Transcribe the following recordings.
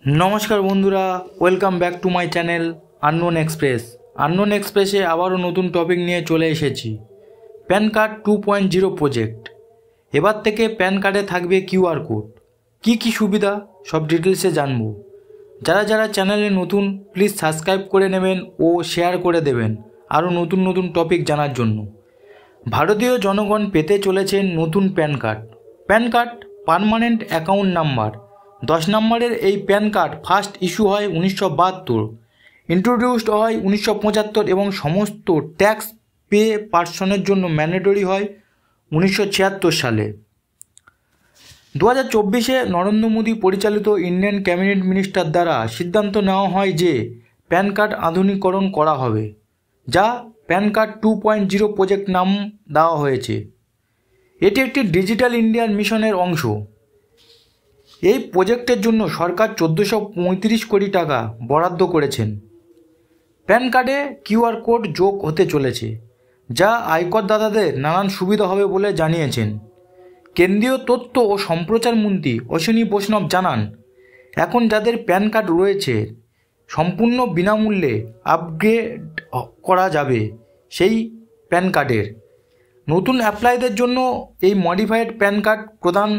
नमस्कार बंधुरा welcome back to my channel unknown एक्सप्रेसे आबारो नतून टपिक निये चले एसेछि पैन कार्ड 2.0 प्रोजेक्ट। एबार थेके पैन कार्डे थाकबे किউআর कोड की सुविधा सब डिटेल्से जानबो। যারা যারা চ্যানেলে নতুন প্লিজ সাবস্ক্রাইব করে নেবেন ও শেয়ার করে দেবেন আরও নতুন নতুন টপিক জানার জন্য। ভারতীয় জনগণ পেতে চলেছেন নতুন pan card permanent account number 10 নম্বরের এই প্যান কার্ড ফার্স্ট ইস্যু হয় 1972, ইন্ট্রোডিউসড হয় 1975 এবং সমস্ত ট্যাক্স পে পার্সনের জন্য ম্যান্ডেটরি হয় 1976 সালে। 2024-এ নরেন্দ্র মোদী পরিচালিত ইন্ডিয়ান ক্যাবিনেট মিনিস্টার দ্বারা সিদ্ধান্ত নেওয়া হয় যে প্যান কার্ড আধুনিকরণ করা হবে, যা প্যান কার্ড 2.0 প্রজেক্ট নাম দেওয়া হয়েছে। এটি একটি ডিজিটাল ইন্ডিয়ার মিশনের অংশ। এই প্রজেক্টের জন্য সরকার 1435 কোটি টাকা বরাদ্দ করেছেন। প্যান কার্ডে কিউআর কোড যোগ হতে চলেছে, যা আয়করদাতাদের নানান সুবিধা হবে বলে জানিয়েছেন কেন্দ্রীয় তথ্য ও সম্প্রচার মন্ত্রী অশ্বিনী বৈষ্ণব জানান, এখন যাদের প্যান কার্ড রয়েছে সম্পূর্ণ বিনামূল্যে আপগ্রেড করা যাবে সেই প্যান কার্ডের। নতুন অ্যাপ্লাইদের জন্য এই মডিফাইড প্যান কার্ড প্রদান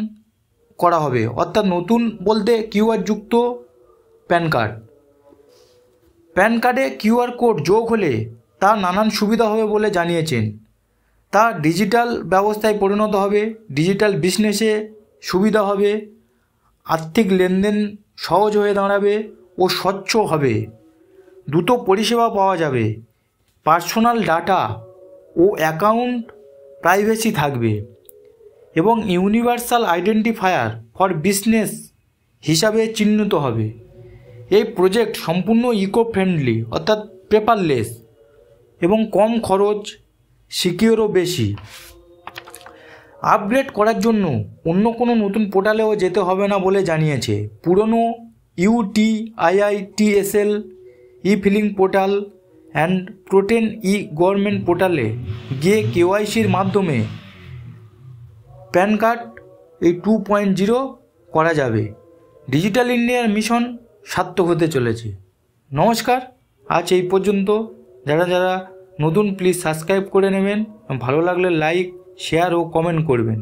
করা হবে, অর্থাৎ নতুন বলতে কিউআর যুক্ত প্যান কার্ডে কিউআর কোড যোগ হলে তা নানান সুবিধা হবে বলে জানিয়েছেন। তা ডিজিটাল ব্যবস্থায় পরিণত হবে, ডিজিটাল বিজনেসে সুবিধা হবে, আর্থিক লেনদেন সহজ হয়ে দাঁড়াবে ও স্বচ্ছ হবে, দ্রুত পরিষেবা পাওয়া যাবে, personal data O account privacy থাকবে এবং ইউনিভার্সাল আইডেন্টিফায়ার ফর বিজনেস হিসাবে চিহ্নিত হবে। এই প্রজেক্ট সম্পূর্ণ ইকো ফ্রেন্ডলি অর্থাৎ পেপারলেস এবং কম খরচ, সিকিউরও বেশি। আপগ্রেড করার জন্য অন্য কোনো নতুন পোর্টালেও যেতে হবে না বলে জানিয়েছে। পুরনো UTIITSL e filing portal and Protean government পোর্টালে গিয়ে KYCর মাধ্যমে প্যান কার্ড এই 2.0 করা যাবে। ডিজিটাল ইন্ডিয়ার মিশন সার্থক হতে চলেছে। নমস্কার, আজ এই পর্যন্ত। যারা যারা নতুন প্লিজ সাবস্ক্রাইব করে নেবেন, ভালো লাগলে লাইক, শেয়ার ও কমেন্ট করবেন।